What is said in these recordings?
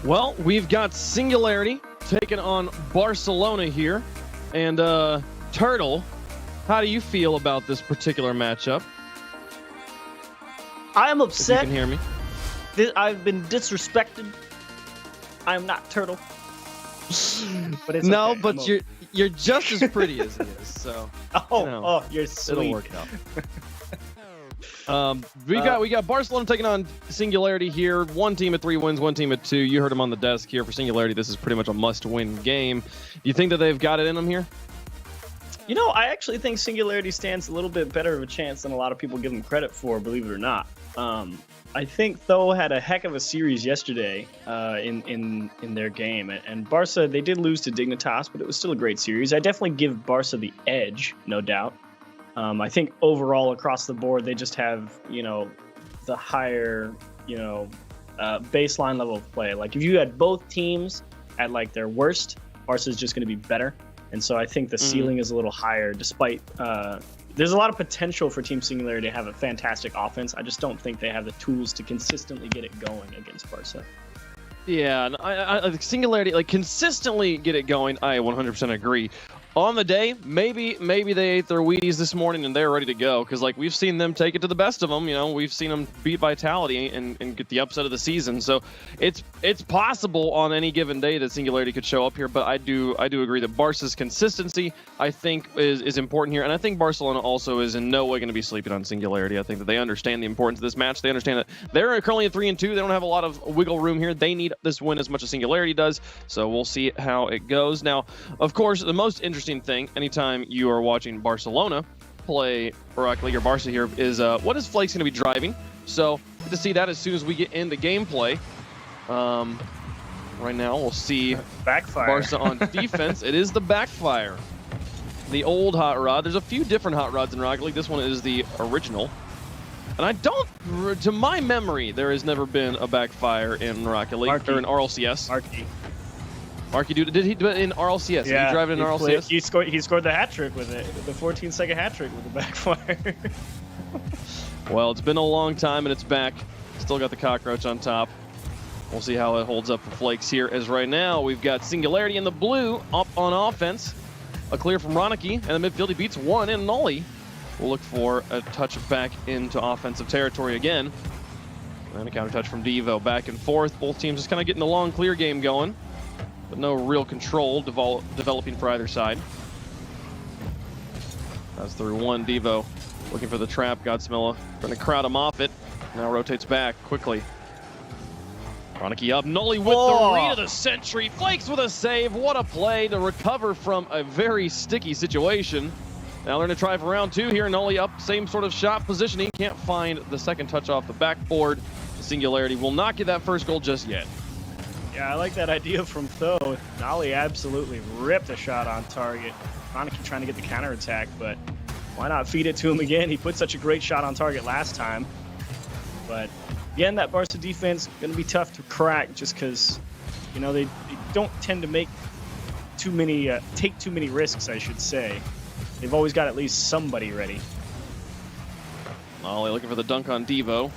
Well, we've got Singularity taking on Barcelona here. And Turtle, how do you feel about this particular matchup? I am upset. If you can hear me. I've been disrespected. I am not Turtle. But it's no, okay. but you're just as pretty as he is. So you're sweet. It'll work out. We got Barcelona taking on Singularity here. One team at 3 wins, one team at 2. You heard him on the desk here for Singularity. This is pretty much a must-win game. Do you think that they've got it in them here? You know, I actually think Singularity stands a little bit better of a chance than a lot of people give them credit for, believe it or not. I think Tho had a heck of a series yesterday in their game, and Barca, they did lose to Dignitas, but it was still a great series. I definitely give Barca the edge, no doubt. I think overall across the board, they just have, the higher, baseline level of play. Like if you had both teams at like their worst, Barca is just going to be better. And so I think the ceiling is a little higher, despite there's a lot of potential for Team Singularity to have a fantastic offense. I just don't think they have the tools to consistently get it going against Barca. Yeah, I Singularity, like, consistently get it going. I 100% agree. On the day, maybe they ate their Wheaties this morning and they're ready to go, because like we've seen them take it to the best of them. We've seen them beat Vitality and get the upset of the season. So it's possible on any given day that Singularity could show up here. But I do agree that Barca's consistency, I think, is important here, and I think Barcelona also is in no way going to be sleeping on Singularity. I think that they understand the importance of this match. They understand that they're currently at 3-2. They don't have a lot of wiggle room here. They need this win as much as Singularity does. So we'll see how it goes. Now, of course, the most interesting thing anytime you are watching Barcelona play Rocket League or Barca here is what is Flakes going to be driving. So to see that as soon as we get into gameplay. Right now we'll see Backfire. Barca on defense. It is the Backfire, the old hot rod. There's a few different hot rods in Rocket League. This one is the original, and I don't, to my memory, there has never been a Backfire in Rocket League or in RLCS. Marky, did he do it in RLCS? Yeah, did he drive it in RLCS? He scored the hat trick with it, the 14-second hat trick with the Backfire. Well, it's been a long time and it's back. Still got the cockroach on top. We'll see how it holds up for Flakes here, as right now we've got Singularity in the blue up on offense. A clear from Ronicky, and the midfield, he beats one, and Nolly will look for a touch back into offensive territory again. And a counter touch from Devo, back and forth. Both teams just kind of getting the long clear game going, but no real control developing for either side. That's through one. Devo looking for the trap. Godsmilla trying to crowd him off it. Now rotates back quickly. Ronicky up. Nolly with the read of the century. Flakes with a save. What a play to recover from a very sticky situation. Now they're going to try for round 2 here. Nolly up. Same sort of shot positioning. Can't find the second touch off the backboard. Singularity will not get that first goal just yet. Yeah, I like that idea from Tho. Nolly absolutely ripped a shot on target. Ronicky trying to get the counterattack, but why not feed it to him again? He put such a great shot on target last time. But again, that Barca defense going to be tough to crack, just because, they don't tend to make too many, take too many risks, I should say. They've always got at least somebody ready. Nolly looking for the dunk on Devo.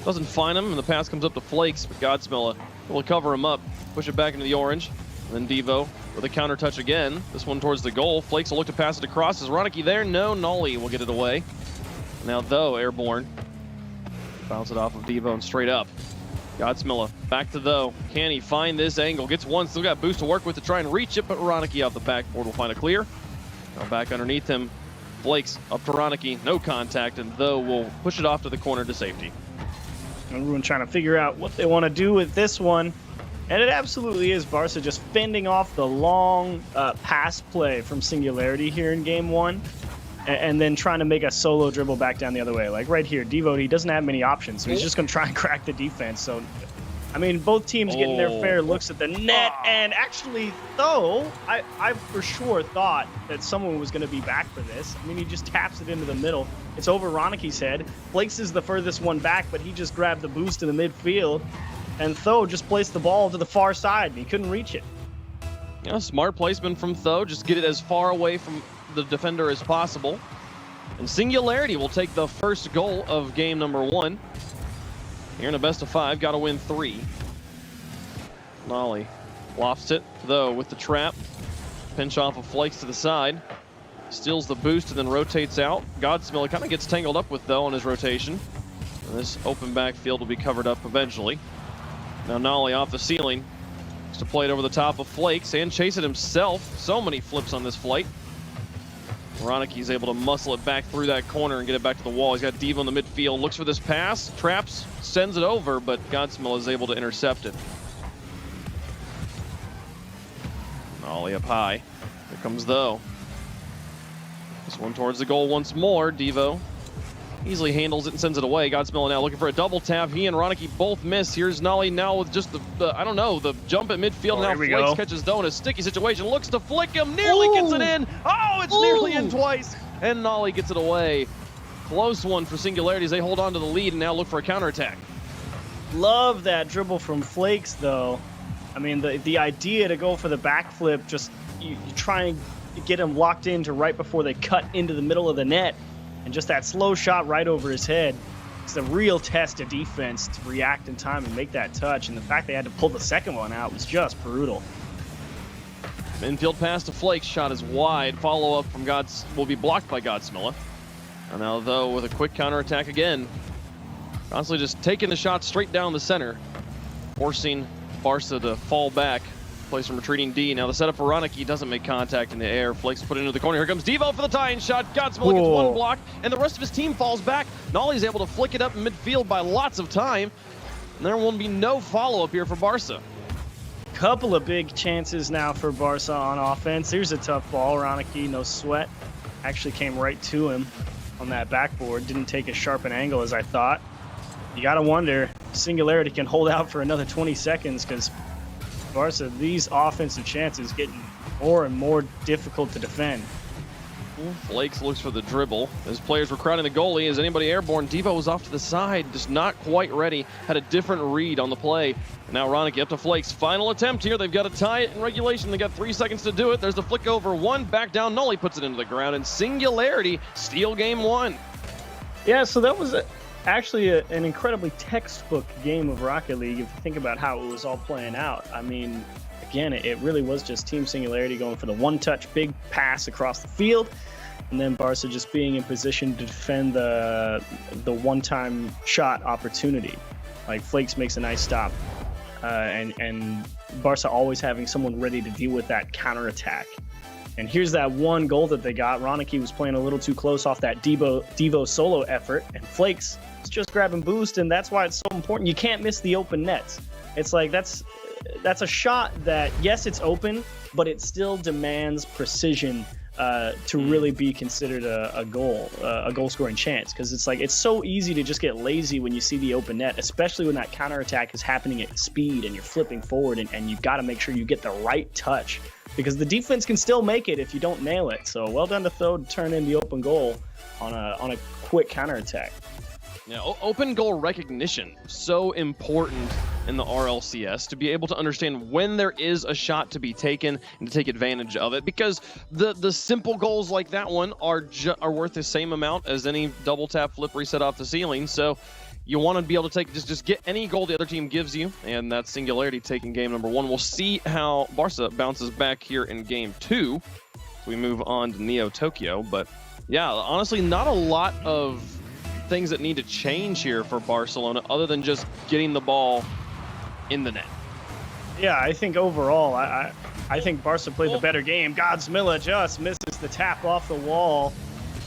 Doesn't find him, and the pass comes up to Flakes, but Godsmilla will cover him up, push it back into the orange. And then Devo with a counter touch again. This one towards the goal. Flakes will look to pass it across. Is Ronicky there? No, Nolly will get it away. Now Tho, airborne. Bounce it off of Devo and straight up. Godsmilla back to Tho. Can he find this angle? Gets one, still got boost to work with to try and reach it, but Ronicky off the backboard will find a clear. Now back underneath him. Flakes up to Ronicky. No contact, and Tho will push it off to the corner to safety. Everyone trying to figure out what they want to do with this one. And it absolutely is Barca just fending off the long pass play from Singularity here in game 1. And then trying to make a solo dribble back down the other way. Like right here, Devo, he doesn't have many options, so he's just going to try and crack the defense. So, I mean, both teams getting their fair looks at the net. And actually, though, I for sure thought that someone was going to be back for this. I mean, he just taps it into the middle. It's over Ronicky's head. Flakes is the furthest one back, but he just grabbed the boost in the midfield. And Tho just placed the ball to the far side, and he couldn't reach it. Yeah, smart placement from Tho. Just get it as far away from the defender as possible. And Singularity will take the first goal of game number 1. Here in a best of 5, got to win 3. Nolly lofts it, though, with the trap. Pinch off of Flakes to the side. Steals the boost and then rotates out. Godsmiller kind of gets tangled up with, though, on his rotation. And this open backfield will be covered up eventually. Now Nolly off the ceiling. To play it over the top of Flakes and chase it himself. So many flips on this flight. Roniki's able to muscle it back through that corner and get it back to the wall. He's got Devo in the midfield, looks for this pass, traps, sends it over, but Godsmill is able to intercept it. Nolly up high. Here comes though. This one towards the goal once more. Devo easily handles it and sends it away. Godsmill now looking for a double tap. He and Roniki both miss. Here's Nolly now with just the I don't know, the jump at midfield. Now Flakes catches though in a sticky situation. Looks to flick him. Nearly gets it in. Oh, it's nearly in twice. And Nolly gets it away. Close one for Singularity as they hold on to the lead and now look for a counterattack. Love that dribble from Flakes, though. I mean, the idea to go for the backflip, just you try and get him locked into right before they cut into the middle of the net. And just that slow shot right over his head. It's a real test of defense to react in time and make that touch. And the fact they had to pull the second one out was just brutal. Infield pass to Flakes. Shot is wide. Follow-up from Gods will be blocked by Godsmilla. And now, though, with a quick counterattack again. Constantly just taking the shot straight down the center. Forcing Barca to fall back. Plays from retreating D. Now the setup for Ronicky doesn't make contact in the air. Flakes put it into the corner. Here comes Devo for the tie-in shot. Godsmill gets one block, and the rest of his team falls back. Nolly's able to flick it up in midfield by lots of time. And there will be no follow-up here for Barca. Couple of big chances now for Barca on offense. Here's a tough ball. Ronicky, no sweat. Actually came right to him on that backboard. Didn't take as sharp an angle as I thought. You got to wonder, Singularity can hold out for another 20 seconds because Barca, these offensive chances getting more and more difficult to defend. Flakes looks for the dribble. As players were crowding the goalie, is anybody airborne? Devo was off to the side, just not quite ready. Had a different read on the play. And now Ronicky up to Flakes. Final attempt here. They've got to tie it in regulation. They got 3 seconds to do it. There's the flick over. One back down. Nolly puts it into the ground. And Singularity steal game one. Yeah, so that was actually an incredibly textbook game of Rocket League if you think about how it was all playing out. I mean, again, it really was just Team Singularity going for the one-touch big pass across the field, and then Barca just being in position to defend the one-time shot opportunity. Like Flakes makes a nice stop, and Barca always having someone ready to deal with that counterattack. And here's that one goal that they got. Ronicky was playing a little too close off that Devo solo effort, and Flakes is just grabbing boost, and that's why it's so important. You can't miss the open nets. It's like that's a shot that, yes, it's open, but it still demands precision to really be considered a goal-scoring chance. Because it's like it's so easy to just get lazy when you see the open net, especially when that counterattack is happening at speed and you're flipping forward, and you've got to make sure you get the right touch. Because the defense can still make it if you don't nail it. So well done to Tho to turn in the open goal on a quick counterattack. Yeah, open goal recognition, so important in the RLCS to be able to understand when there is a shot to be taken and to take advantage of it. Because the simple goals like that one are worth the same amount as any double tap flip reset off the ceiling. So you want to be able to take just get any goal the other team gives you, and that's Singularity taking game number one. We'll see how Barca bounces back here in game two. So we move on to Neo Tokyo, but yeah, honestly, not a lot of things that need to change here for Barcelona other than just getting the ball in the net. Yeah, I think overall, I think Barca played the better game. Godsmilla just misses the tap off the wall.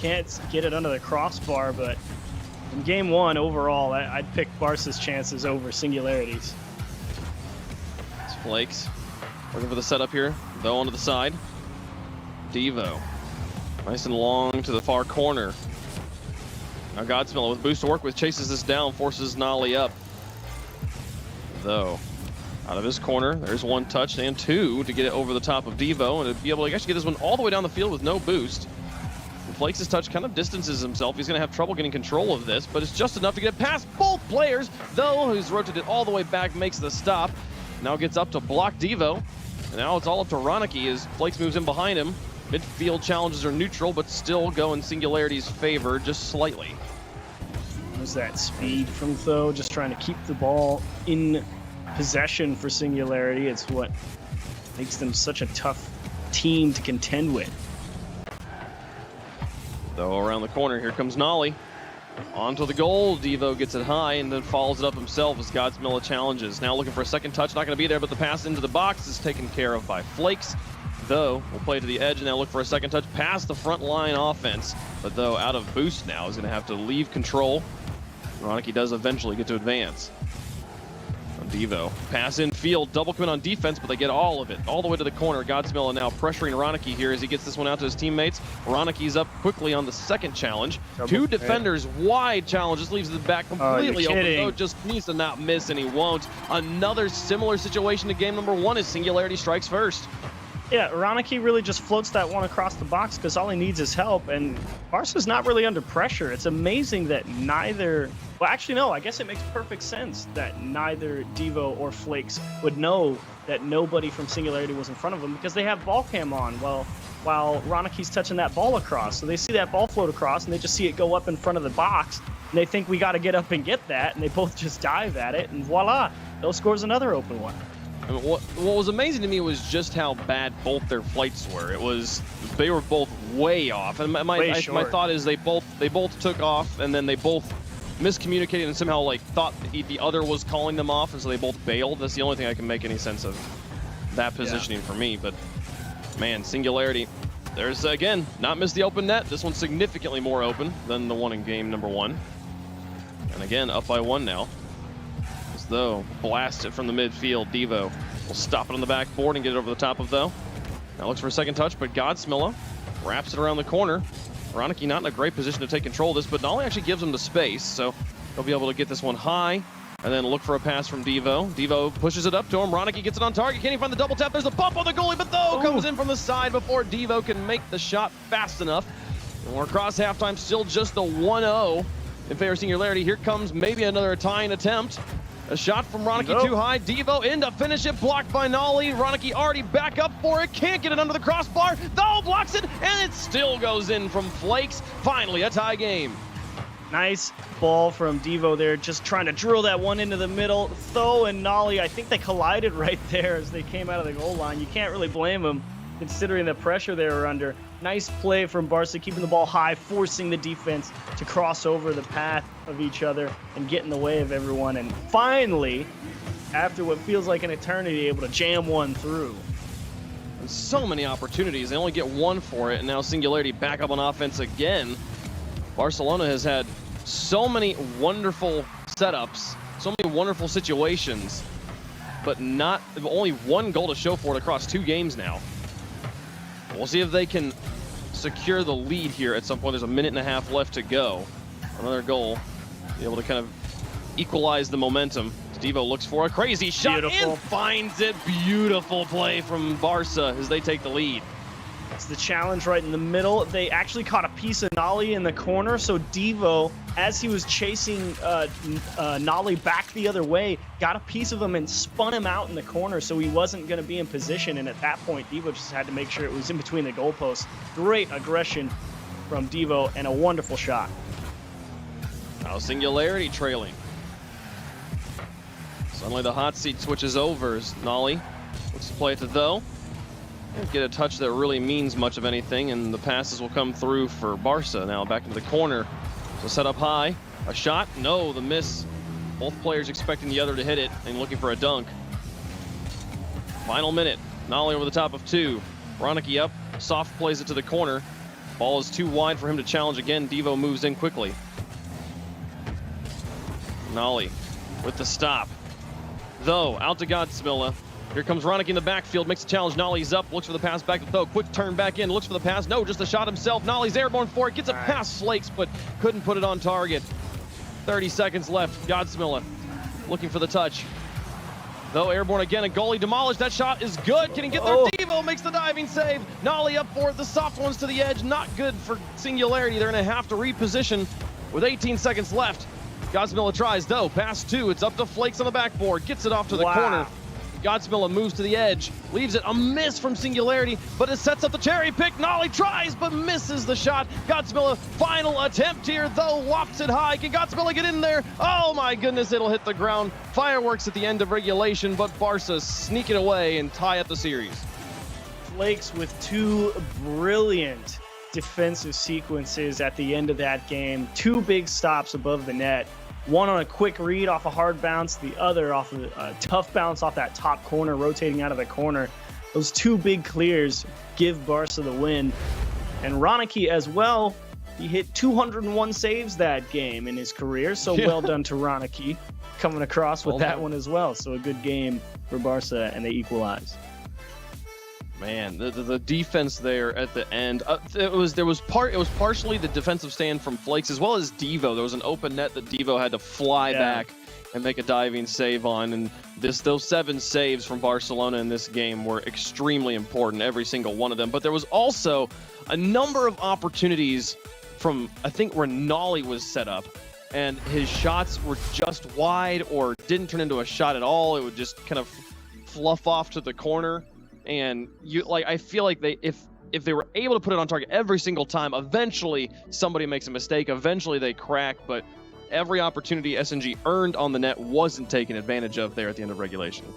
Can't get it under the crossbar, but in game one, overall, I'd pick Barca's chances over Singularity's. It's Flakes looking for the setup here, though onto the side. Devo, nice and long to the far corner. Now Godsmiller with boost to work with, chases this down, forces Nolly up. Though, out of his corner, there's one touch and two to get it over the top of Devo, and to be able to actually get this one all the way down the field with no boost. Flakes' touch kind of distances himself. He's going to have trouble getting control of this, but it's just enough to get past both players. Though, who's rotated all the way back, makes the stop. Now gets up to block Devo. And now it's all up to Ronicky as Flakes moves in behind him. Midfield challenges are neutral, but still go in Singularity's favor just slightly. Was that speed from Tho, just trying to keep the ball in possession for Singularity. It's what makes them such a tough team to contend with. Though around the corner, here comes Nolly. Onto the goal, Devo gets it high and then follows it up himself as Godsmilla challenges. Now looking for a second touch, not going to be there, but the pass into the box is taken care of by Flakes. Though, will play to the edge and now look for a second touch past the front line offense. But though out of boost now, is going to have to leave control. Ronicky does eventually get to advance. Devo, pass in field, double commit on defense, but they get all of it, all the way to the corner. Godsmilla now pressuring Ronicky here as he gets this one out to his teammates. Ronicky's up quickly on the second challenge. Two defenders wide challenge, just leaves the back completely open. Though just needs to not miss, and he won't. Another similar situation to game number 1 as Singularity strikes first. Yeah, Ronicky really just floats that one across the box because all he needs is help, and Barca's not really under pressure. It's amazing that neither... Well, actually, no, I guess it makes perfect sense that neither Devo or Flakes would know that nobody from Singularity was in front of them because they have ball cam on while Ronicky's touching that ball across. So they see that ball float across, and they just see it go up in front of the box, and they think we got to get up and get that, and they both just dive at it, and voila, Bill scores another open one. I mean, what was amazing to me was just how bad both their flights were. They were both way off, and my thought is they both took off, and then they both miscommunicated and somehow like thought the other was calling them off, and so they both bailed. That's the only thing I can make any sense of that positioning for me. But man, Singularity, there's again not missed the open net. This one's significantly more open than the one in game number 1, and again up by 1 now. As though blast it from the midfield, Devo will stop it on the backboard and get it over the top of though. Now looks for a second touch, but Godsmilla wraps it around the corner. Ronicky not in a great position to take control of this, but Nolly actually gives him the space, so he'll be able to get this one high and then look for a pass from Devo. Devo pushes it up to him. Ronicky gets it on target. Can't he find the double tap? There's a bump on the goalie, but though comes in from the side before Devo can make the shot fast enough. And we're across halftime, still just the 1-0 in favor of Singularity. Here comes maybe another tying attempt. A shot from Ronicky too high. Devo in to finish it, blocked by Nolly. Ronicky already back up for it, can't get it under the crossbar. Though blocks it, and it still goes in from Flakes. Finally, a tie game. Nice ball from Devo there, just trying to drill that one into the middle. Tho and Nolly, I think they collided right there as they came out of the goal line. You can't really blame them considering the pressure they were under. Nice play from Barca, keeping the ball high, forcing the defense to cross over the path of each other and get in the way of everyone. And finally, after what feels like an eternity, able to jam one through. And so many opportunities. They only get one for it, and now Singularity back up on offense again. Barcelona has had so many wonderful setups, so many wonderful situations, but only one goal to show for it across 2 games now. We'll see if they can secure the lead here at some point. There's a 1.5 minutes left to go. Another goal, be able to kind of equalize the momentum. Devo looks for a crazy shot and finds it. Beautiful play from Barca as they take the lead. It's the challenge right in the middle. They actually caught a piece of Nolly in the corner, so Devo, as he was chasing Nolly back the other way, got a piece of him and spun him out in the corner, so he wasn't going to be in position, and at that point, Devo just had to make sure it was in between the goalposts. Great aggression from Devo, and a wonderful shot. Now Singularity trailing. Suddenly the hot seat switches over as Nolly looks to play it to Tho. Get a touch that really means much of anything, and the passes will come through for Barca. Now back into the corner. So set up high. A shot? No, the miss. Both players expecting the other to hit it and looking for a dunk. Final minute. Nolly over the top of 2. Ronicky up. Soft plays it to the corner. Ball is too wide for him to challenge again. Devo moves in quickly. Nolly with the stop. Though, out to Godsmilla. Here comes Ronicky in the backfield, makes a challenge. Nolly's up, looks for the pass back to Tho. Quick turn back in, looks for the pass. No, just a shot himself. Nolly's airborne for it, gets it past Flakes, but couldn't put it on target. 30 seconds left. Godsmilla looking for the touch. Tho airborne again, and goalie demolished. That shot is good. Can he get there? Devo makes the diving save. Nolly up for it. The soft ones to the edge. Not good for Singularity. They're going to have to reposition with 18 seconds left. Godsmilla tries, Tho. Pass 2. It's up to Flakes on the backboard. Gets it off to the corner. Godsmilla moves to the edge, leaves it, a miss from Singularity, but it sets up the cherry pick. Nolly tries, but misses the shot. Godsmilla, final attempt here, though, lofts it high. Can Godsmilla get in there? Oh my goodness, it'll hit the ground. Fireworks at the end of regulation, but Barca sneak it away and tie up the series. Flakes with two brilliant defensive sequences at the end of that game. Two big stops above the net. One on a quick read off a hard bounce, the other off of a tough bounce off that top corner, rotating out of the corner. Those two big clears give Barca the win. And Ronicky as well, he hit 201 saves that game in his career, so well done to Ronicky coming across with that one as well. So a good game for Barca, and they equalize. Man, the defense there at the end. It was partially the defensive stand from Flakes as well as Devo. There was an open net that Devo had to fly back and make a diving save on. And those 7 saves from Barcelona in this game were extremely important, every single one of them. But there was also a number of opportunities from, I think, where Nolly was set up, and his shots were just wide or didn't turn into a shot at all. It would just kind of fluff off to the corner. And I feel like if they were able to put it on target every single time, eventually somebody makes a mistake, eventually they crack, but every opportunity SNG earned on the net wasn't taken advantage of there at the end of regulation.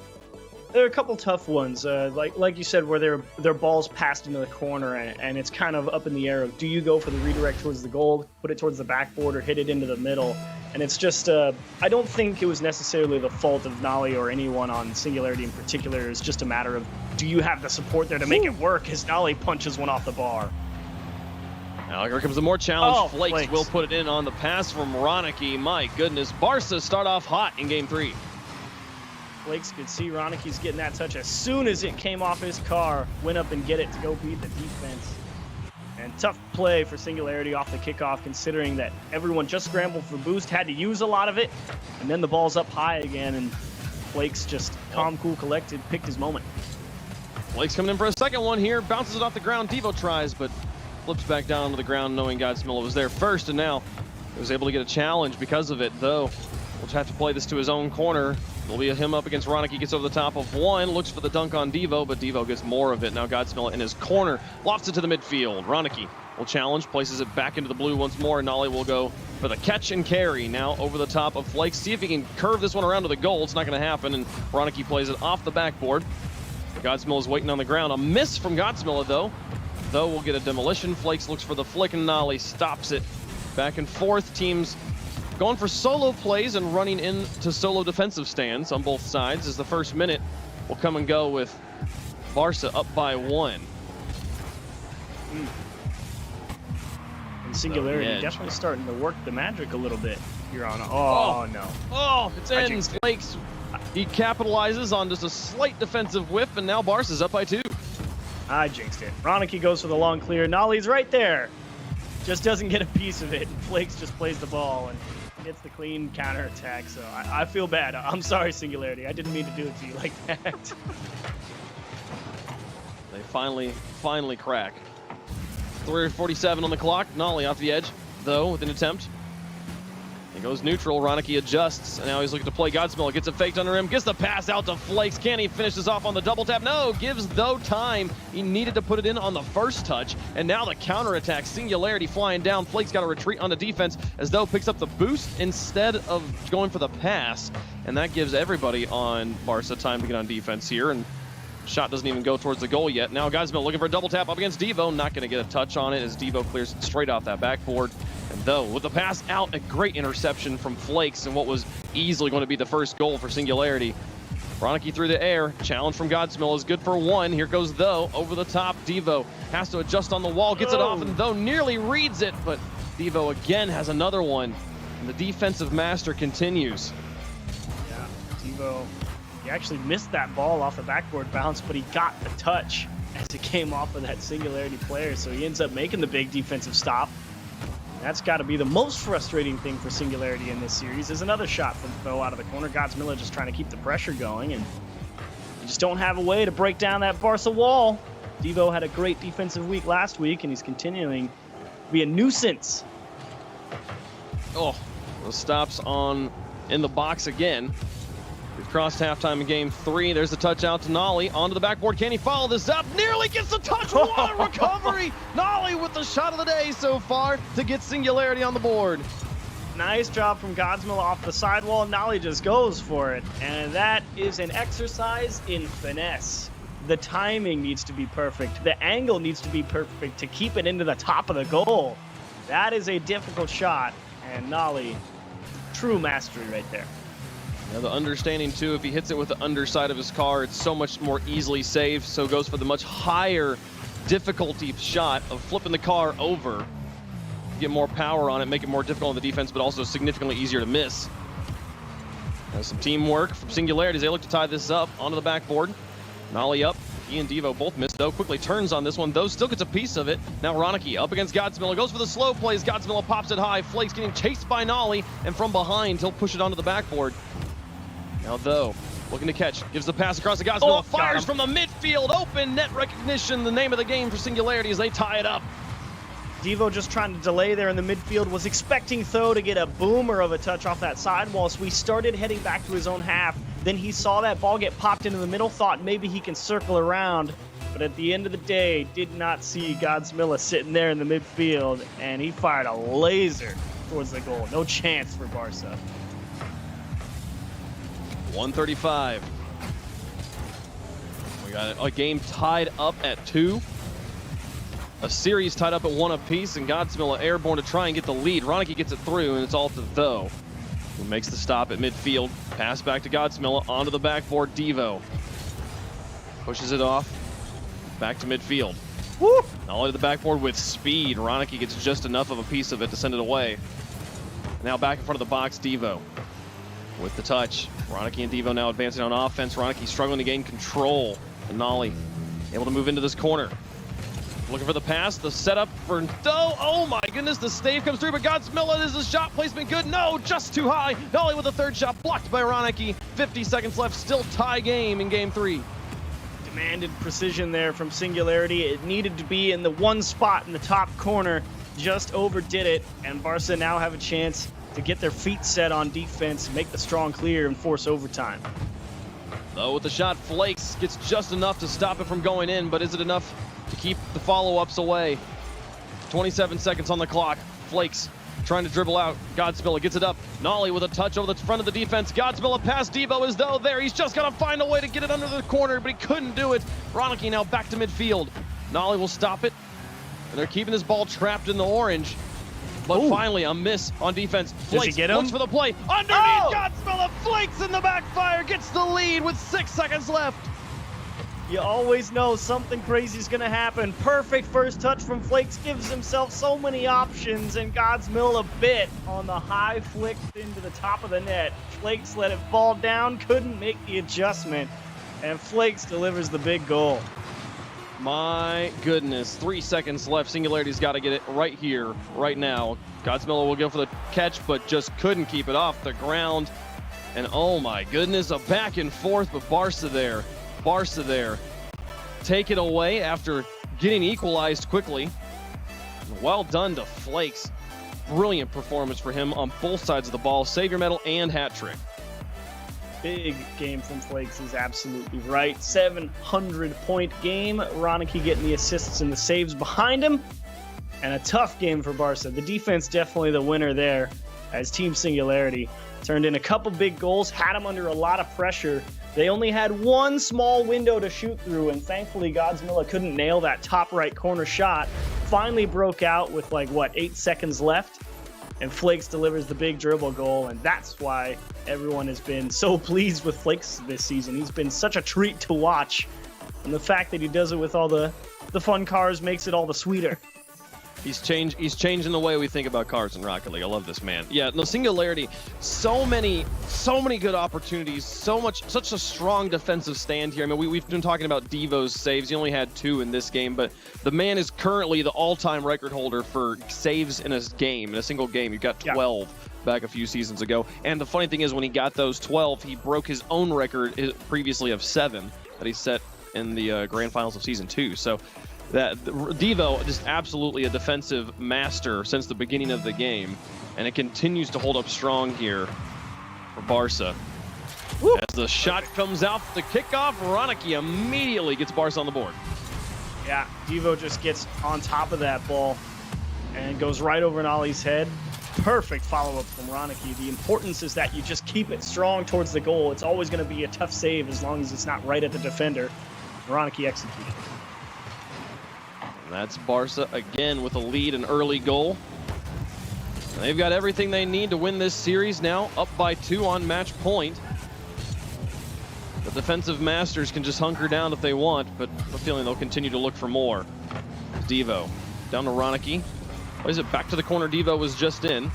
There are a couple tough ones, like you said, where their balls passed into the corner, and it's kind of up in the air of, do you go for the redirect towards the goal, put it towards the backboard, or hit it into the middle? And it's just, I don't think it was necessarily the fault of Nolly or anyone on Singularity in particular. It's just a matter of, do you have the support there to make it work, as Nolly punches one off the bar. Now here comes the more challenge. Oh, Flakes will put it in on the pass from Ronicky. My goodness, Barca start off hot in Game 3. Flakes could see Ronicky's getting that touch as soon as it came off his car, went up and get it to go beat the defense. And tough play for Singularity off the kickoff, considering that everyone just scrambled for boost, had to use a lot of it, and then the ball's up high again, and Flakes just calm, cool, collected, picked his moment. Flakes coming in for a second one here, bounces it off the ground. Devo tries, but flips back down to the ground, knowing Godsmilla was there first, and now he was able to get a challenge because of it, though. We'll have to play this to his own corner. It'll be him up against Ronicky, gets over the top of one, looks for the dunk on Devo, but Devo gets more of it. Now Godsmilla in his corner, lofts it to the midfield. Ronicky will challenge, places it back into the blue once more, and Nolly will go for the catch and carry. Now over the top of Flakes, see if he can curve this one around to the goal. It's not going to happen, and Ronicky plays it off the backboard. Godsmilla's waiting on the ground. A miss from Godsmilla, though. We'll get a demolition. Flakes looks for the flick, and Nolly stops it. Back and forth, teams going for solo plays and running into solo defensive stands on both sides, as the first minute will come and go with Barca up by 1. And Singularity definitely starting to work the magic a little bit here on. Oh no. Oh, it's in. Flakes, he capitalizes on just a slight defensive whiff, and now Barca's up by 2. I jinxed it. Ronicky goes for the long clear. Nolly's right there. Just doesn't get a piece of it. Flakes just plays the ball and gets the clean counter attack. So I feel bad. I'm sorry, Singularity. I didn't mean to do it to you like that. They finally crack. 3:47 on the clock. Nolly off the edge, though, with an attempt. He goes neutral. Ronicky adjusts, and now he's looking to play Godsmilla. Gets it faked under him. Gets the pass out to Flakes. Can he finish this off on the double tap? No, gives though time. He needed to put it in on the first touch, and now the counterattack. Singularity flying down. Flakes got a retreat on the defense, as though picks up the boost instead of going for the pass, and that gives everybody on Barca time to get on defense here, and shot doesn't even go towards the goal yet. Now Godsmilla looking for a double tap up against Devo. Not going to get a touch on it, as Devo clears it straight off that backboard. And though, with the pass out, a great interception from Flakes, and what was easily going to be the first goal for Singularity. Ronicky through the air. Challenge from Godsmilla is good for 1. Here goes though, over the top. Devo has to adjust on the wall, gets it off, and though nearly reads it, but Devo again has another one. And the defensive master continues. Yeah, Devo, he actually missed that ball off the backboard bounce, but he got the touch as it came off of that Singularity player, so he ends up making the big defensive stop. That's got to be the most frustrating thing for Singularity in this series, is another shot from Tho out of the corner. Godsmilla just trying to keep the pressure going, and you just don't have a way to break down that Barca wall. Devo had a great defensive week last week, and he's continuing to be a nuisance. Oh, the stops in the box again. We've crossed halftime in game 3. There's the touch out to Nolly. Onto the backboard. Can he follow this up? Nearly gets the touch. What a recovery! Nolly with the shot of the day so far to get Singularity on the board. Nice job from Godsmill off the sidewall. Nolly just goes for it. And that is an exercise in finesse. The timing needs to be perfect. The angle needs to be perfect to keep it into the top of the goal. That is a difficult shot. And Nolly, true mastery right there. Now the understanding too, if he hits it with the underside of his car, it's so much more easily saved, so goes for the much higher difficulty shot of flipping the car over. Get more power on it, make it more difficult on the defense, but also significantly easier to miss. Now some teamwork from Singularity as they look to tie this up onto the backboard. Nolly up. He and Devo both missed, though. Quickly turns on this one, though. Still gets a piece of it. Now Ronicky up against Godsmill. Goes for the slow plays. Godsmill pops it high. Flakes getting chased by Nolly, and from behind, he'll push it onto the backboard. Now, though, looking to catch. Gives the pass across the Godsmill. Fires from the midfield. Open net recognition. The name of the game for Singularity as they tie it up. Devo just trying to delay there in the midfield. Was expecting Tho to get a boomer of a touch off that sidewall, so he started heading back to his own half. Then he saw that ball get popped into the middle, thought maybe he can circle around. But at the end of the day, did not see Godsmilla sitting there in the midfield, and he fired a laser towards the goal. No chance for Barca. 135. We got a game tied up at 2. A series tied up at 1 apiece, and Godsmill airborne to try and get the lead. Ronicky gets it through, and it's all to Tho, who makes the stop at midfield. Pass back to Godsmill onto the backboard. Devo pushes it off. Back to midfield. Woo! All to the backboard with speed. Ronicky gets just enough of a piece of it to send it away. Now back in front of the box, Devo with the touch. Ronicky and Devo now advancing on offense. Ronicky struggling to gain control. And Nolly able to move into this corner. Looking for the pass, the setup for Tho. Oh my goodness, the stave comes through, but Godsmill, is the shot placement good? No, just too high. Nolly with the third shot, blocked by Ronicky. 50 seconds left, still tie game in game 3. Demanded precision there from Singularity. It needed to be in the one spot in the top corner. Just overdid it, and Barca now have a chance to get their feet set on defense, make the strong clear, and force overtime. Though with the shot, Flakes gets just enough to stop it from going in, but is it enough to keep the follow-ups away? 27 seconds on the clock. Flakes trying to dribble out. Godsmill gets it up. Nolly with a touch over the front of the defense. Godsmill past Devo as though there. He's just got to find a way to get it under the corner, but he couldn't do it. Ronicky now back to midfield. Nolly will stop it, and they're keeping this ball trapped in the orange. But finally, a miss on defense. Flakes Does he get him? looks for the play. Underneath, Godsmill, Flakes in the backfire, gets the lead with 6 seconds left. You always know something crazy is going to happen. Perfect first touch from Flakes, gives himself so many options, and Godsmill a bit on the high flick into the top of the net. Flakes let it fall down, couldn't make the adjustment, and Flakes delivers the big goal. My goodness, 3 seconds left. Singularity's got to get it right here, right now. Godsmill will go for the catch, but just couldn't keep it off the ground. And oh my goodness, a back and forth, but Barca there. Take it away after getting equalized quickly. Well done to Flakes. Brilliant performance for him on both sides of the ball. Savior medal and hat trick. Big game from Flakes is absolutely right. 700-point game. Ronicky getting the assists and the saves behind him. And a tough game for Barca. The defense definitely the winner there, as Team Singularity turned in a couple big goals, had them under a lot of pressure. They only had one small window to shoot through, and thankfully Godsmill couldn't nail that top right corner shot. Finally broke out with 8 seconds left, and Flakes delivers the big dribble goal, and that's why everyone has been so pleased with Flakes this season. He's been such a treat to watch, and the fact that he does it with all the fun cars makes it all the sweeter. He's changing the way we think about cars in Rocket League. I love this man. Yeah, no, Singularity, so many good opportunities, such a strong defensive stand here. I mean, we've been talking about Devo's saves. He only had 2 in this game, but the man is currently the all-time record holder for saves in a single game. He got 12 back a few seasons ago. And the funny thing is, when he got those 12, he broke his own record previously of 7 that he set in the grand finals of season 2. So that Devo is absolutely a defensive master since the beginning of the game, and it continues to hold up strong here for Barca. Woo. As the shot comes out, the kickoff, Ronicky immediately gets Barca on the board. Yeah, Devo just gets on top of that ball and goes right over Nolly's head. Perfect follow-up from Ronicky. The importance is that you just keep it strong towards the goal. It's always going to be a tough save as long as it's not right at the defender. Ronicky executed. And that's Barca again with a lead, an early goal. And they've got everything they need to win this series now, up by 2 on match point. The defensive masters can just hunker down if they want, but I'm feeling they'll continue to look for more. Devo down to Ronicky. What is it? Back to the corner Devo was just in.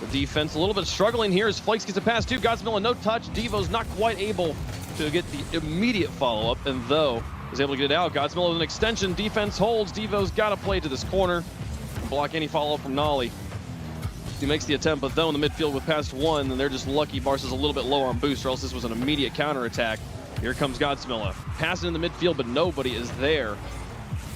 The defense a little bit struggling here as Flakes gets a pass to Godsmill, no touch. Devo's not quite able to get the immediate follow-up, and though is able to get it out. Godsmill with an extension. Defense holds. Devo's got to play to this corner. Block any follow-up from Nolly. He makes the attempt, but though in the midfield with past 1, and they're just lucky Barca's a little bit low on boost, or else this was an immediate counterattack. Here comes Godsmilla. Passing in the midfield, but nobody is there.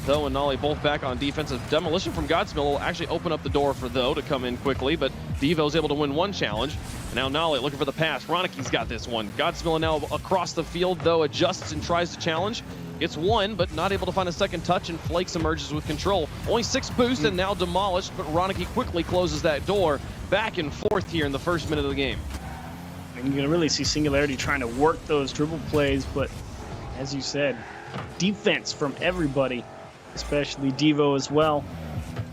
Though and Nolly both back on defense. A demolition from Godsmill will actually open up the door for Though to come in quickly, but Devo's able to win 1 challenge. And now Nolly looking for the pass. Ronicky's got this one. Godsmill now across the field, though, adjusts and tries to challenge. Gets 1, but not able to find a second touch, and Flakes emerges with control. Only 6 boost and now demolished, but Ronicky quickly closes that door. Back and forth here in the first minute of the game. And you're going to really see Singularity trying to work those dribble plays, but as you said, defense from everybody, especially Devo as well,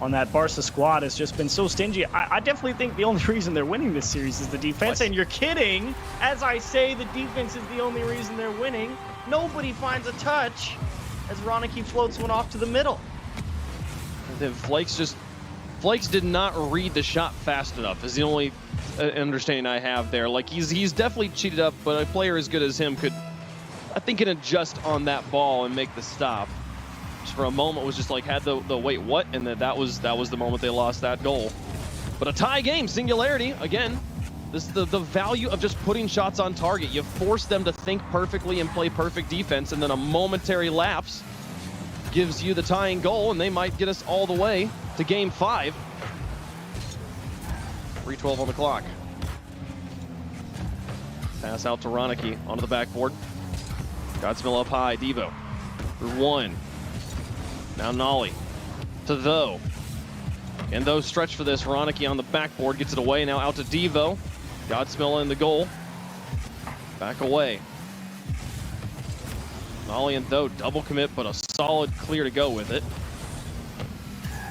on that Barca squad has just been so stingy. I definitely think the only reason they're winning this series is the defense. What? And you're kidding. As I say, the defense is the only reason they're winning. Nobody finds a touch as Ronicky floats one off to the middle. And then Flakes did not read the shot fast enough is the only understanding I have there. Like he's definitely cheated up, but a player as good as him could, I think, can adjust on that ball and make the stop. Just for a moment was just like had the wait what, and then that was the moment they lost that goal. But a tie game, Singularity again. This is the value of just putting shots on target. You force them to think perfectly and play perfect defense, and then a momentary lapse gives you the tying goal, and they might get us all the way to game 5. 3:12 on the clock. Pass out to Ronicky onto the backboard. Godsmill up high, Devo through 1. Now Nolly to Though. And Though stretch for this. Ronicky on the backboard gets it away. Now out to Devo. Godsmill in the goal. Back away. Nolly and Though double commit, but a solid clear to go with it.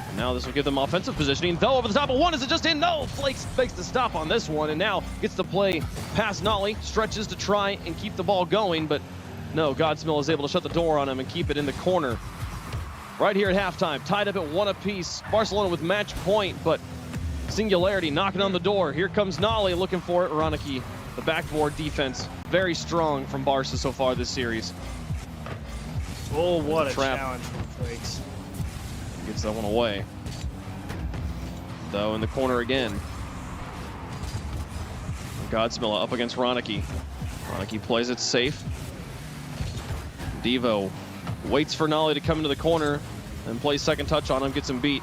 And now this will give them offensive positioning. Though over the top of 1. Is it just in? No! Flakes makes the stop on this one, and now gets to play past Nolly. Stretches to try and keep the ball going, but no, Godsmill is able to shut the door on him and keep it in the corner. Right here at halftime, tied up at 1 apiece. Barcelona with match point, but Singularity knocking on the door. Here comes Nolly looking for it. Ronicky, the backboard defense, very strong from Barca so far this series. Oh, what a challenge from Flakes. Gets that one away. Though in the corner again. Godsmill up against Ronicky. Ronicky plays it safe. Devo waits for Nolly to come into the corner and plays second touch on him, gets him beat.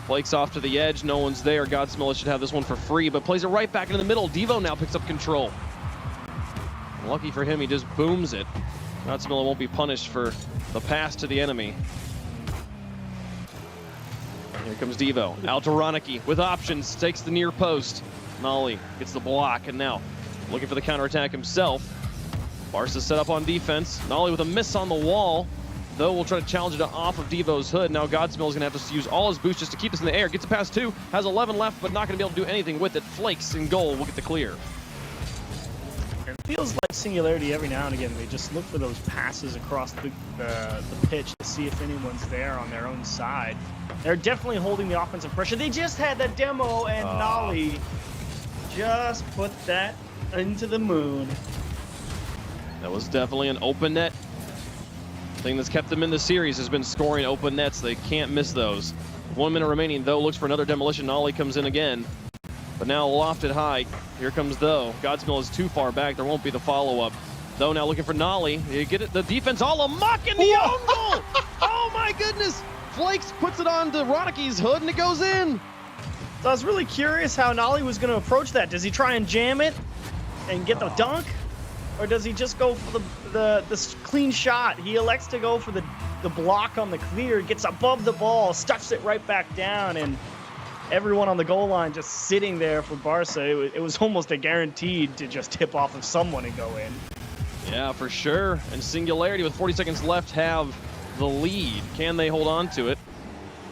Flakes off to the edge, no one's there. Godsmill should have this one for free, but plays it right back into the middle. Devo now picks up control. Lucky for him, he just booms it. Godsmill won't be punished for the pass to the enemy. Here comes Devo, out to Ronicky with options, takes the near post. Nolly gets the block, and now looking for the counterattack himself. Barca set up on defense. Nolly with a miss on the wall. Though we'll try to challenge it off of Devo's hood. Now Godsmill is going to have to use all his boost just to keep this in the air. Gets a pass 2, has 11 left, but not going to be able to do anything with it. Flakes in goal will get the clear. It feels like Singularity every now and again. They just look for those passes across the pitch to see if anyone's there on their own side. They're definitely holding the offensive pressure. They just had the demo, and Nolly just put that into the moon. That was definitely an open net. Thing that's kept them in the series has been scoring open nets. They can't miss those. 1 minute remaining. Though looks for another demolition. Nolly comes in again, but now lofted high. Here comes Though. Godsmill is too far back. There won't be the follow-up. Though now looking for Nolly. You get it. The defense all amok in the own goal. Oh my goodness! Flakes puts it on to Ronicky's hood and it goes in. So I was really curious how Nolly was going to approach that. Does he try and jam it and get the dunk? or does he just go for the clean shot? He elects to go for the block on the clear, gets above the ball, stuffs it right back down, and everyone on the goal line just sitting there for Barca. It was almost a guaranteed to just tip off of someone and go in. Yeah, for sure. And Singularity with 40 seconds left have the lead. Can they hold on to it?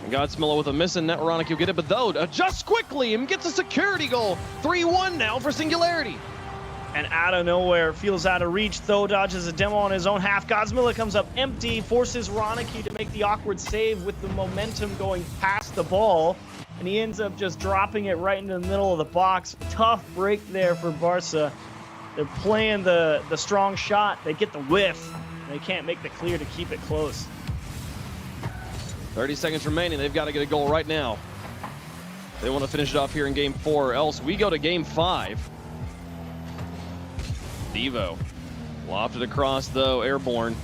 And Godsmilla with a miss, and Networonic will get it, but though adjusts quickly and gets a security goal. 3-1 now for Singularity. And out of nowhere, feels out of reach. Though dodges a demo on his own half. Godsmilla comes up empty, forces Ronicky to make the awkward save with the momentum going past the ball. And he ends up just dropping it right into the middle of the box. Tough break there for Barca. They're playing the strong shot. They get the whiff. They can't make the clear to keep it close. 30 seconds remaining. They've got to get a goal right now. They want to finish it off here in game 4, or else we go to game 5. Devo lofted across, though, airborne.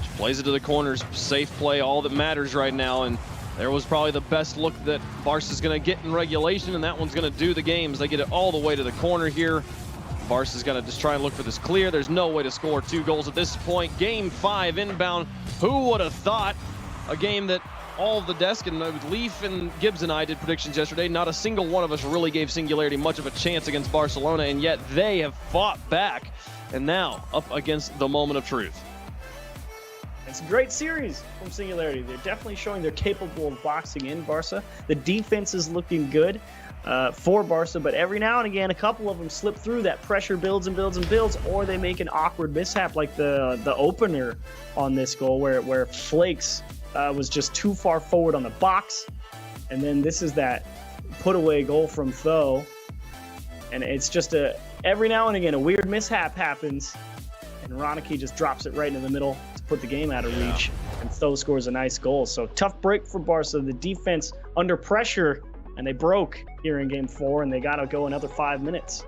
She plays it to the corners. Safe play, all that matters right now. And there was probably the best look that Barca's going to get in regulation, and that one's going to do the games. They get it all the way to the corner here. Barca's going to just try and look for this clear. There's no way to score 2 goals at this point. Game 5 inbound. Who would have thought a game that all of the desk and Leaf and Gibbs and I did predictions yesterday. Not a single one of us really gave Singularity much of a chance against Barcelona, and yet they have fought back and now up against the moment of truth. It's a great series from Singularity. They're definitely showing they're capable of boxing in Barca. The defense is looking good for Barca, but every now and again, a couple of them slip through. That pressure builds and builds and builds, or they make an awkward mishap like the opener on this goal where Flakes was just too far forward on the box. And then this is that put away goal from Tho. And it's just every now and again, a weird mishap happens. And Ronicky just drops it right in the middle to put the game out of reach. And Tho scores a nice goal. So tough break for Barca. The defense under pressure, and they broke here in game 4, and they got to go another 5 minutes.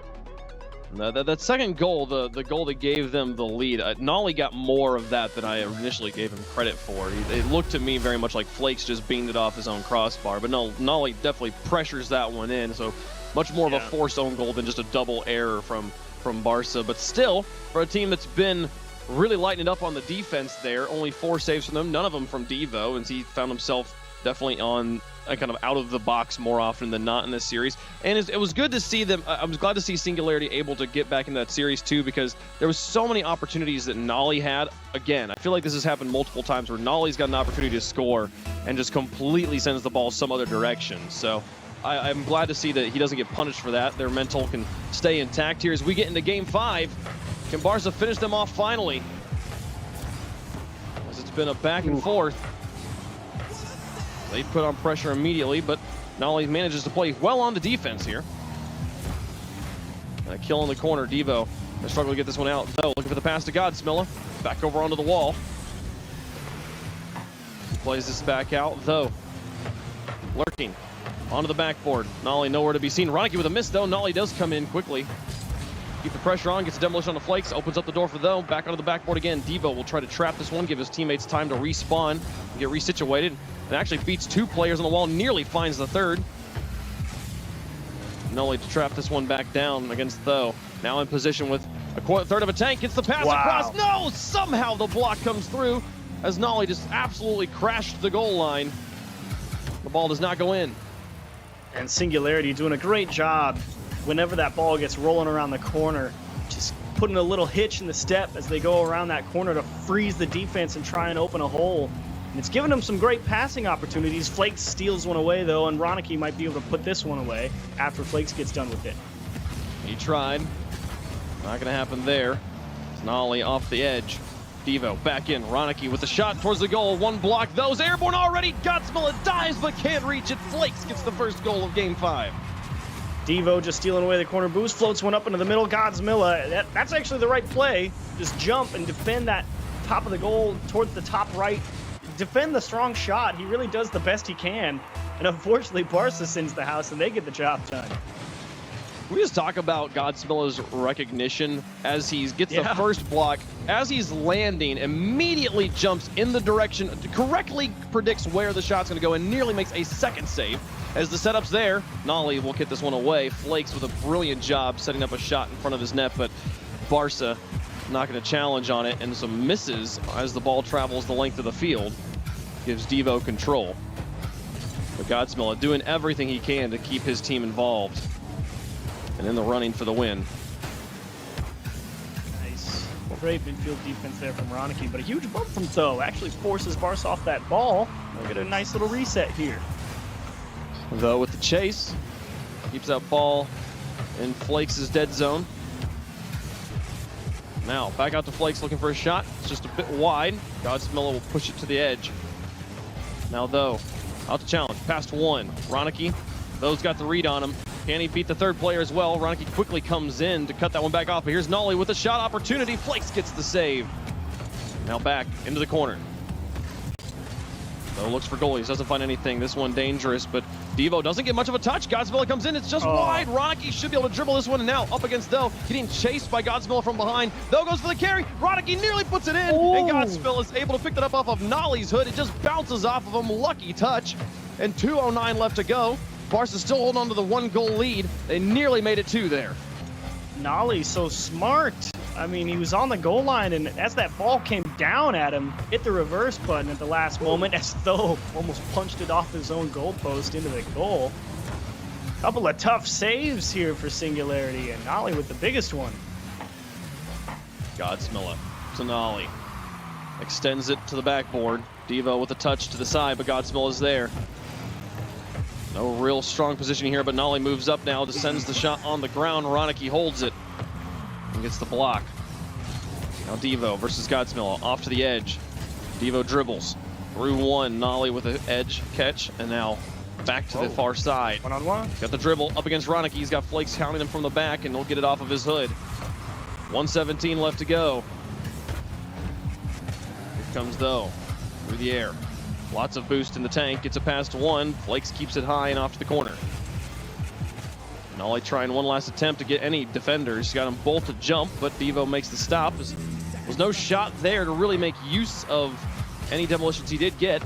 That second goal, the goal that gave them the lead, Nolly got more of that than I initially gave him credit for. It looked to me very much like Flakes just beamed it off his own crossbar, but no, Nolly definitely pressures that one in, so much more of a forced own goal than just a double error from Barca. But still, for a team that's been really lighting it up on the defense there, only 4 saves from them, none of them from Devo, and he found himself definitely on kind of out of the box more often than not in this series. And it was good to see them. I was glad to see Singularity able to get back into that series too, because there was so many opportunities that Nolly had. Again, I feel like this has happened multiple times where Nolly's got an opportunity to score and just completely sends the ball some other direction. So I'm glad to see that he doesn't get punished for that. Their mental can stay intact here as we get into game 5. Can Barca finish them off finally? As it's been a back and forth. They put on pressure immediately, but Nolly manages to play well on the defense here. And a kill in the corner. Devo, they struggle to get this one out. Though, looking for the pass to Godsmilla. Back over onto the wall. Plays this back out, though. Lurking onto the backboard. Nolly nowhere to be seen. Ronicky with a miss, though. Nolly does come in quickly. Keep the pressure on, gets a demolition on the Flakes, opens up the door for Though. Back onto the backboard again. Devo will try to trap this one, give his teammates time to respawn and get resituated. And actually beats 2 players on the wall, nearly finds the third. Nolly to trap this one back down against Though. Now in position with a third of a tank, gets the pass across. No, somehow the block comes through as Nolly just absolutely crashed the goal line. The ball does not go in. And Singularity doing a great job whenever that ball gets rolling around the corner, just putting a little hitch in the step as they go around that corner to freeze the defense and try and open a hole. And it's given them some great passing opportunities. Flakes steals one away, though, and Ronicky might be able to put this one away after Flakes gets done with it. He tried. Not going to happen there. It's Nolly off the edge. Devo back in. Ronicky with the shot towards the goal. One block. Those airborne already. Godsmilla dives but can't reach it. Flakes gets the first goal of game 5. Devo just stealing away the corner boost. Floats one up into the middle. Godsmilla. That's actually the right play. Just jump and defend that top of the goal towards the top right. Defend the strong shot. He really does the best he can. And unfortunately, Barca sends the house and they get the job done. Can we just talk about Godsmilla's recognition as he gets the first block, as he's landing, immediately jumps in the direction, correctly predicts where the shot's going to go, and nearly makes a second save. As the setup's there, Nolly will get this one away. Flakes with a brilliant job setting up a shot in front of his net, but Barca not going to challenge on it, and some misses as the ball travels the length of the field. Gives Devo control. But Godsmilla doing everything he can to keep his team involved and in the running for the win. Nice. Great midfield defense there from Ronicky, but a huge bump from Though actually forces Barca off that ball. We'll get a nice little reset here. Though with the chase, keeps that ball in Flakes' dead zone. Now back out to Flakes looking for a shot. It's just a bit wide. Godsmilla will push it to the edge. Now Though, out to challenge, past one. Ronicky, Though's got the read on him. Can he beat the third player as well? Ronicky quickly comes in to cut that one back off, but here's Nolly with a shot opportunity. Flakes gets the save. Now back into the corner. Though looks for goalies, doesn't find anything. This one dangerous, but Devo doesn't get much of a touch. Godsmilla comes in, it's just wide. Ronicky should be able to dribble this one, and now up against Though, getting chased by Godsmilla from behind. Though goes for the carry. Ronicky nearly puts it in, and Godsmilla is able to pick that up off of Nolly's hood. It just bounces off of him. Lucky touch, and 2:09 left to go. Barca still holding on to the 1-goal lead. They nearly made it 2 there. Nolly so smart. I mean, he was on the goal line, and as that ball came down at him, hit the reverse button at the last moment as Though almost punched it off his own goal post into the goal. Couple of tough saves here for Singularity, and Nolly with the biggest one. Godsmilla to Nolly. Extends it to the backboard. Devo with a touch to the side, but Godsmilla is there. No real strong position here, but Nolly moves up now, descends the shot on the ground. Ronicky holds it and gets the block. Now Devo versus Godsmilla, off to the edge. Devo dribbles through one. Nolly with an edge catch, and now back to the far side. One-on-one. Got the dribble up against Ronicky. He's got Flakes counting him from the back, and he'll get it off of his hood. 1:17 left to go. Here comes Though through the air. Lots of boost in the tank, gets it past one. Flakes keeps it high and off to the corner. Nolly trying one last attempt to get any defenders. Got them both to jump, but Devo makes the stop. Was no shot there to really make use of any demolitions he did get.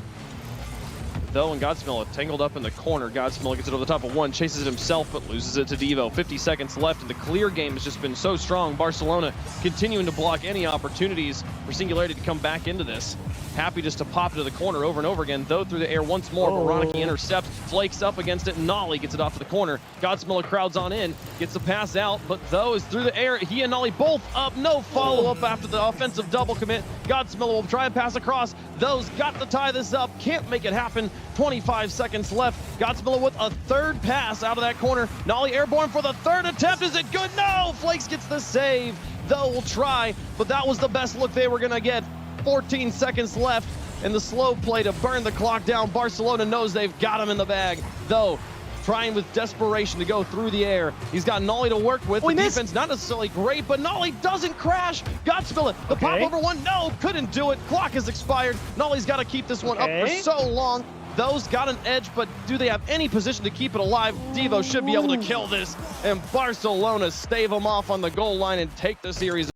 Though and Godsmilla tangled up in the corner. Godsmilla gets it over the top of one, chases it himself, but loses it to Devo. 50 seconds left, and the clear game has just been so strong. Barcelona continuing to block any opportunities for Singularity to come back into this. Happy just to pop it to the corner over and over again. Though through the air once more, but Ronicky intercepts, Flakes up against it, and Nolly gets it off to the corner. Godsmilla crowds on in, gets the pass out, but Though is through the air. He and Nolly both up, no follow-up after the offensive double commit. Godsmilla will try and pass across. Though's got to tie this up, can't make it happen. 25 seconds left. Godsmilla with a third pass out of that corner. Nolly airborne for the third attempt. Is it good? No! Flakes gets the save. Though will try, but that was the best look they were going to get. 14 seconds left, and the slow play to burn the clock down. Barcelona knows they've got him in the bag. Though trying with desperation to go through the air. He's got Nolly to work with. The defense not necessarily great, but Nolly doesn't crash. Godsmilla, the pop over one. No, couldn't do it. Clock has expired. Nolly's got to keep this one up for so long. Though's got an edge, but do they have any position to keep it alive? Devo should be able to kill this, and Barcelona stave them off on the goal line and take the series.